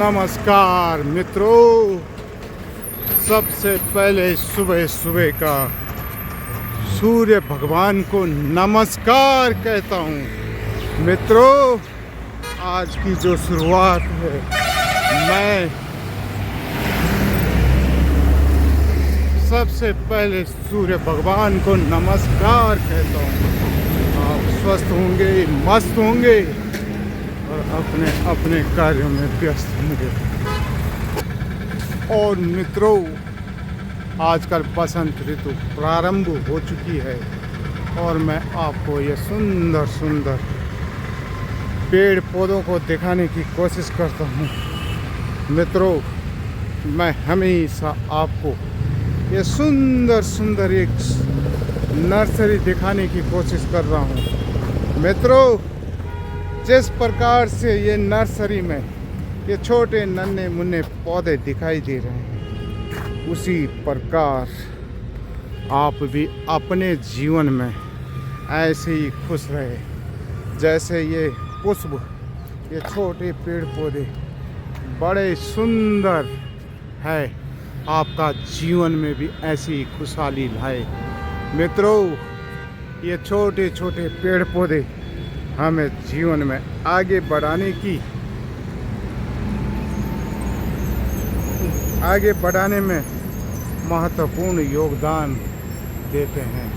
नमस्कार मित्रों, सबसे पहले सुबह सुबह का सूर्य भगवान को नमस्कार कहता हूँ। मित्रों, आज की जो शुरुआत है, मैं सबसे पहले सूर्य भगवान को नमस्कार कहता हूँ। आप स्वस्थ होंगे, मस्त होंगे और अपने अपने कार्यों में व्यस्त होंगे। और मित्रों, आजकल बसंत ऋतु प्रारंभ हो चुकी है और मैं आपको ये सुंदर सुंदर पेड़ पौधों को दिखाने की कोशिश करता हूँ। मित्रों, मैं हमेशा आपको ये सुंदर सुंदर एक नर्सरी दिखाने की कोशिश कर रहा हूँ। मित्रों, जिस प्रकार से ये नर्सरी में ये छोटे नन्हे मुन्ने पौधे दिखाई दे रहे हैं, उसी प्रकार आप भी अपने जीवन में ऐसे ही खुश रहे। जैसे ये पुष्प, ये छोटे पेड़ पौधे बड़े सुंदर है, आपका जीवन में भी ऐसी ही खुशहाली लाए। मित्रों, ये छोटे छोटे पेड़ पौधे हमें जीवन में आगे बढ़ाने में महत्वपूर्ण योगदान देते हैं।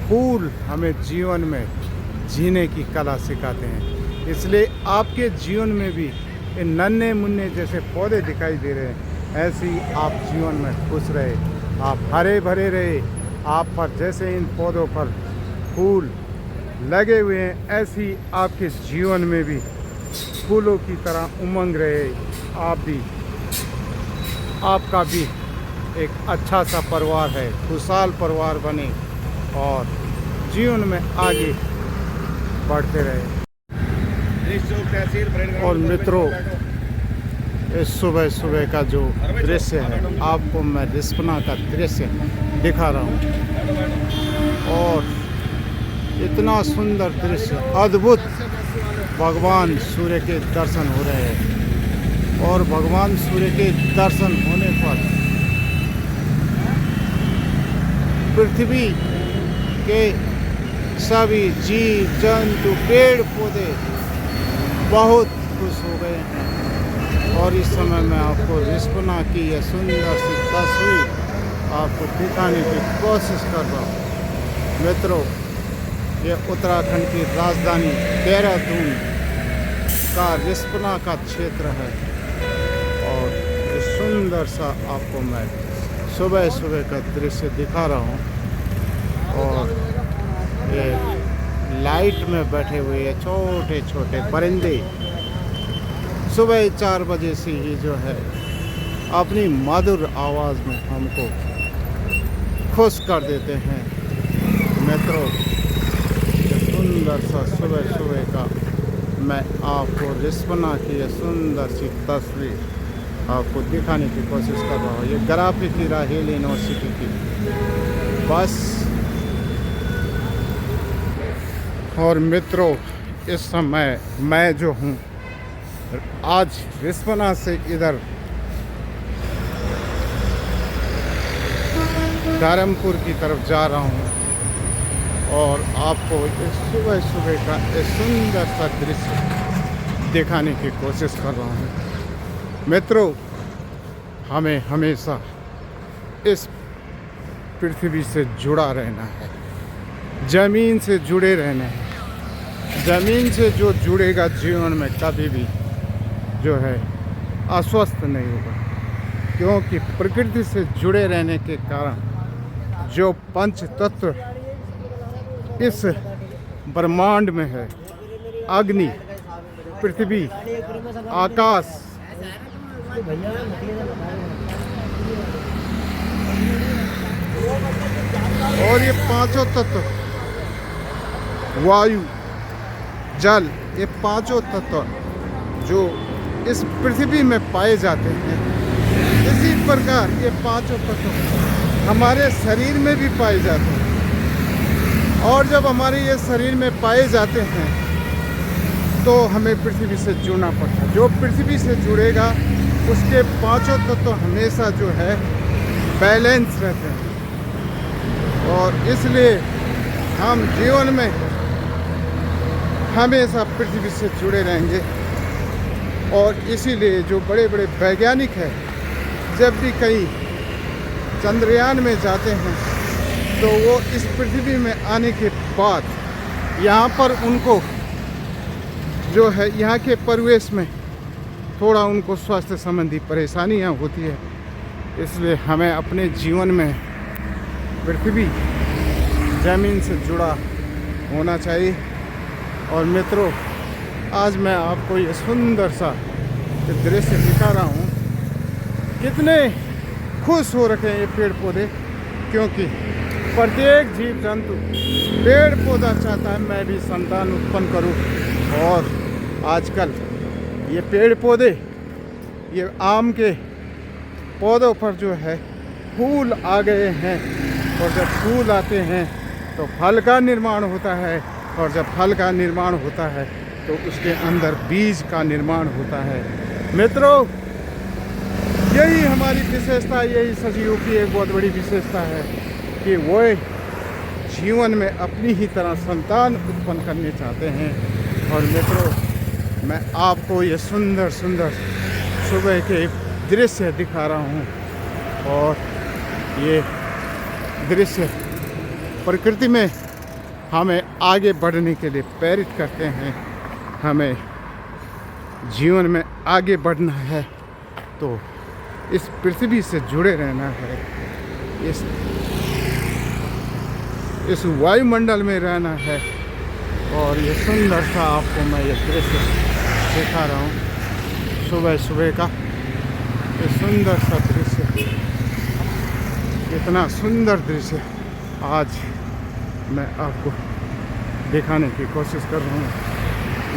फूल हमें जीवन में जीने की कला सिखाते हैं। इसलिए आपके जीवन में भी ये नन्हे मुन्ने जैसे पौधे दिखाई दे रहे हैं, ऐसे ही आप जीवन में खुश रहे, आप हरे भरे रहे। आप पर जैसे इन पौधों पर फूल लगे हुए हैं, ऐसी आपके जीवन में भी फूलों की तरह उमंग रहे। आपका भी एक अच्छा सा परिवार है, खुशहाल परिवार बने और जीवन में आगे बढ़ते रहे। और मित्रों, इस सुबह सुबह का जो दृश्य है, आपको मैं रिस्पना का दृश्य दिखा रहा हूँ। और इतना सुंदर दृश्य, अद्भुत, भगवान सूर्य के दर्शन हो रहे हैं। और भगवान सूर्य के दर्शन होने पर पृथ्वी के सभी जीव जंतु पेड़ पौधे बहुत खुश हो गए हैं। और इस समय मैं आपको रिस्पना की यह सुंदर सी तस्वीर आपको दिखाने की कोशिश कर रहा हूँ। मित्रों, ये उत्तराखंड की राजधानी देहरादून का रिस्पना का क्षेत्र है और ये सुंदर सा आपको मैं सुबह सुबह का दृश्य दिखा रहा हूँ। और ये लाइट में बैठे हुए ये छोटे छोटे परिंदे सुबह 4 बजे से ही जो है अपनी मधुर आवाज़ में हमको खुश कर देते हैं। मित्रों, सुंदर सा सुबह सुबह का मैं आपको रिस्पना की यह सुंदर सी तस्वीर आपको दिखाने की कोशिश कर रहा हूँ। ये ग्राफिक की राहेल यूनिवर्सिटी की बस। और मित्रों, इस समय मैं जो हूँ आज रिस्पना से इधर धर्मपुर की तरफ जा रहा हूँ और आपको इस सुबह सुबह का एक सुंदर सा दृश्य दिखाने की कोशिश कर रहा हूँ। मित्रों, हमें हमेशा इस पृथ्वी से जुड़ा रहना है, ज़मीन से जुड़े रहना है। ज़मीन से जो जुड़ेगा जीवन में कभी भी जो है अस्वस्थ नहीं होगा, क्योंकि प्रकृति से जुड़े रहने के कारण जो पंच तत्व इस ब्रह्मांड में है, अग्नि, पृथ्वी, आकाश, और ये पांचों तत्व, वायु, जल, ये पांचों तत्व जो इस पृथ्वी में पाए जाते हैं, इसी प्रकार ये पांचों तत्व हमारे शरीर में भी पाए जाते हैं। और जब हमारे ये शरीर में पाए जाते हैं तो हमें पृथ्वी से जुड़ना पड़ता है। जो पृथ्वी से जुड़ेगा उसके पांचों तत्व हमेशा जो है बैलेंस रहते हैं, और इसलिए हम जीवन में हमेशा पृथ्वी से जुड़े रहेंगे। और इसीलिए जो बड़े बड़े वैज्ञानिक हैं, जब भी कहीं चंद्रयान में जाते हैं तो वो इस पृथ्वी में आने के बाद यहाँ पर उनको जो है यहाँ के परिवेश में थोड़ा उनको स्वास्थ्य संबंधी परेशानियाँ होती है। इसलिए हमें अपने जीवन में पृथ्वी ज़मीन से जुड़ा होना चाहिए। और मित्रों, आज मैं आपको ये सुंदर सा दृश्य दिखा रहा हूँ। कितने खुश हो रखे हैं ये पेड़ पौधे, क्योंकि प्रत्येक जीव जंतु पेड़ पौधा चाहता है मैं भी संतान उत्पन्न करूँ। और आजकल ये पेड़ पौधे, ये आम के पौधों पर जो है फूल आ गए हैं, और जब फूल आते हैं तो फल का निर्माण होता है, और जब फल का निर्माण होता है तो उसके अंदर बीज का निर्माण होता है। मित्रों, यही हमारी विशेषता, यही सजीवों की एक बहुत बड़ी विशेषता है कि वो जीवन में अपनी ही तरह संतान उत्पन्न करने चाहते हैं। और मित्रों, मैं आपको ये सुंदर सुंदर सुबह के दृश्य दिखा रहा हूँ, और ये दृश्य प्रकृति में हमें आगे बढ़ने के लिए प्रेरित करते हैं। हमें जीवन में आगे बढ़ना है तो इस पृथ्वी से जुड़े रहना है, इस वायुमंडल में रहना है। और ये सुंदर सा आपको मैं ये दृश्य दिखा रहा हूँ सुबह सुबह का, ये सुंदर सा दृश्य, इतना सुंदर दृश्य आज मैं आपको दिखाने की कोशिश कर रहा हूँ।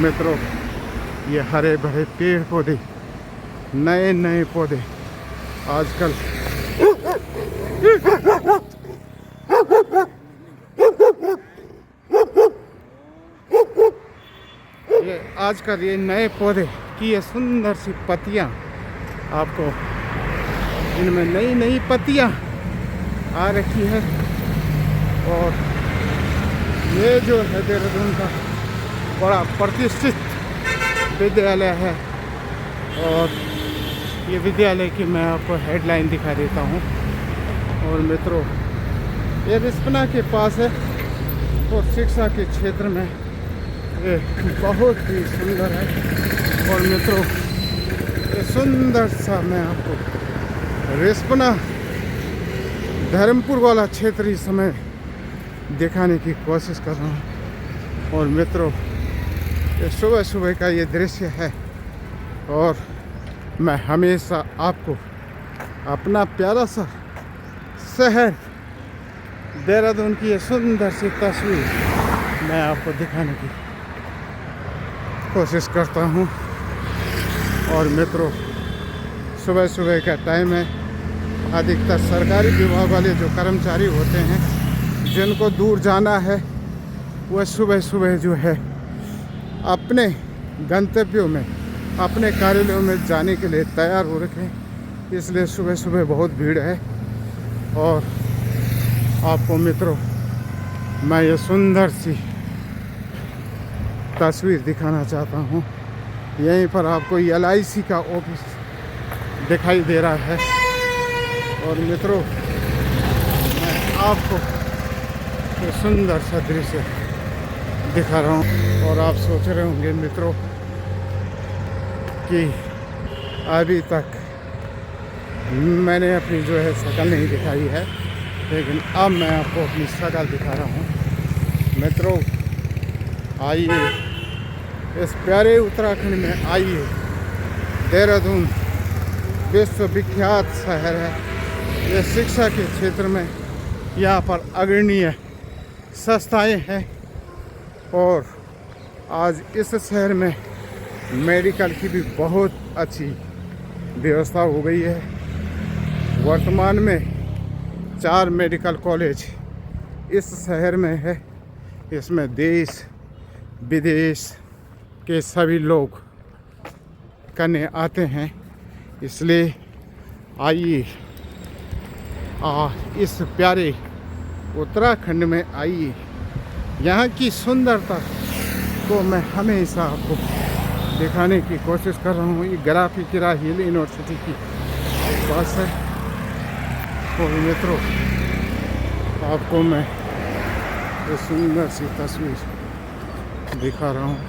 मित्रों, ये हरे भरे पेड़ पौधे, नए नए पौधे आजकल ये नए पौधे की ये सुंदर सी पत्तियाँ, आपको इनमें नई नई पत्तियाँ आ रखी है। और ये जो है देहरादून का बड़ा प्रतिष्ठित विद्यालय है, और ये विद्यालय की मैं आपको हेडलाइन दिखा देता हूँ। और मित्रों, ये रिस्पना के पास है, और शिक्षा के क्षेत्र में ये बहुत ही सुंदर है। और मित्रों, ये सुंदर सा मैं आपको रिस्पना धर्मपुर वाला क्षेत्र इस समय दिखाने की कोशिश कर रहा हूँ। और मित्रों, ये सुबह सुबह का ये दृश्य है, और मैं हमेशा आपको अपना प्यारा सा शहर देहरादून की ये सुंदर सी तस्वीर मैं आपको दिखाने की कोशिश करता हूँ। और मित्रों, सुबह सुबह का टाइम है, अधिकतर सरकारी विभाग वाले जो कर्मचारी होते हैं जिनको दूर जाना है, वह सुबह सुबह जो है अपने गंतव्यों में, अपने कार्यालयों में जाने के लिए तैयार हो रखे हैं। इसलिए सुबह सुबह बहुत भीड़ है। और आपको मित्रों, मैं ये सुंदर सी तस्वीर दिखाना चाहता हूँ। यहीं पर आपको LIC का ऑफिस दिखाई दे रहा है। और मित्रों, मैं आपको ये सुंदर सा दृश्य दिखा रहा हूँ। और आप सोच रहे होंगे मित्रों कि अभी तक मैंने अपनी जो है शक्ल नहीं दिखाई है, लेकिन अब मैं आपको अपनी शक्ल दिखा रहा हूँ। मित्रों, आइए इस प्यारे उत्तराखंड में आइए। देहरादून विश्वविख्यात शहर है। ये शिक्षा के क्षेत्र में यहाँ पर अग्रणीय संस्थाएं हैं, और आज इस शहर में मेडिकल की भी बहुत अच्छी व्यवस्था हो गई है। वर्तमान में 4 मेडिकल कॉलेज इस शहर में है। इसमें देश विदेश के सभी लोग करने आते हैं। इसलिए आइए इस प्यारे उत्तराखंड में आइए। यहाँ की सुंदरता को मैं हमेशा आपको दिखाने की कोशिश कर रहा हूँ। ये ग्राफिकिरा हिल यूनिवर्सिटी की बस है। तो मित्रों, आपको मैं ये सुंदर सी तस्वीर दिखा रहा हूँ।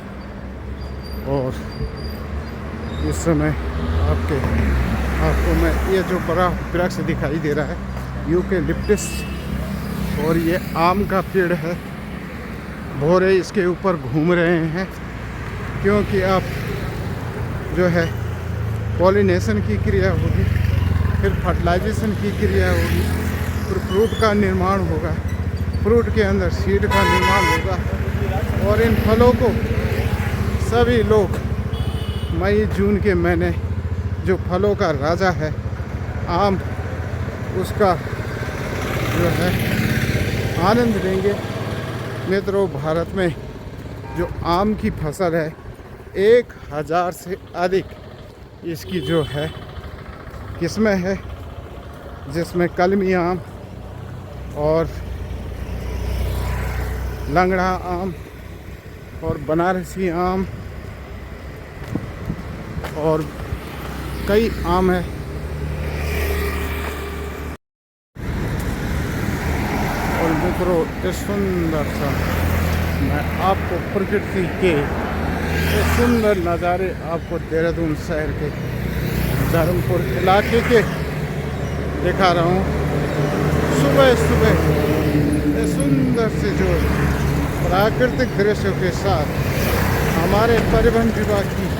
और इस समय आपको मैं ये जो बड़ा वृक्ष दिखाई दे रहा है यूकेलिप्टस, और ये आम का पेड़ है। भौरे इसके ऊपर घूम रहे हैं क्योंकि अब जो है पॉलिनेशन की क्रिया होगी, फिर फर्टिलाइजेशन की क्रिया होगी, फिर फ्रूट का निर्माण होगा, फ्रूट के अंदर सीड का निर्माण होगा। और इन फलों को सभी लोग मई जून के महीने जो फलों का राजा है आम, उसका जो है आनंद लेंगे। मित्रों, भारत में जो आम की फसल है 1000 से अधिक इसकी जो है किस्में है, जिसमें कलमी आम और लंगड़ा आम और बनारसी आम और कई आम है। और मित्रों, इस सुंदर सा मैं आपको प्रकृति के ये सुंदर नज़ारे आपको देहरादून शहर के धर्मपुर इलाके के दिखा रहा हूँ। सुबह सुबह ये सुंदर से जो प्राकृतिक दृश्यों के साथ हमारे परिवहन विभाग की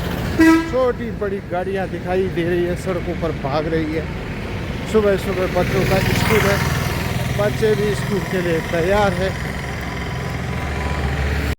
छोटी बड़ी गाड़ियाँ दिखाई दे रही है, सड़कों पर भाग रही है। सुबह सुबह बच्चों का स्कूल है, बच्चे भी स्कूल के लिए तैयार है।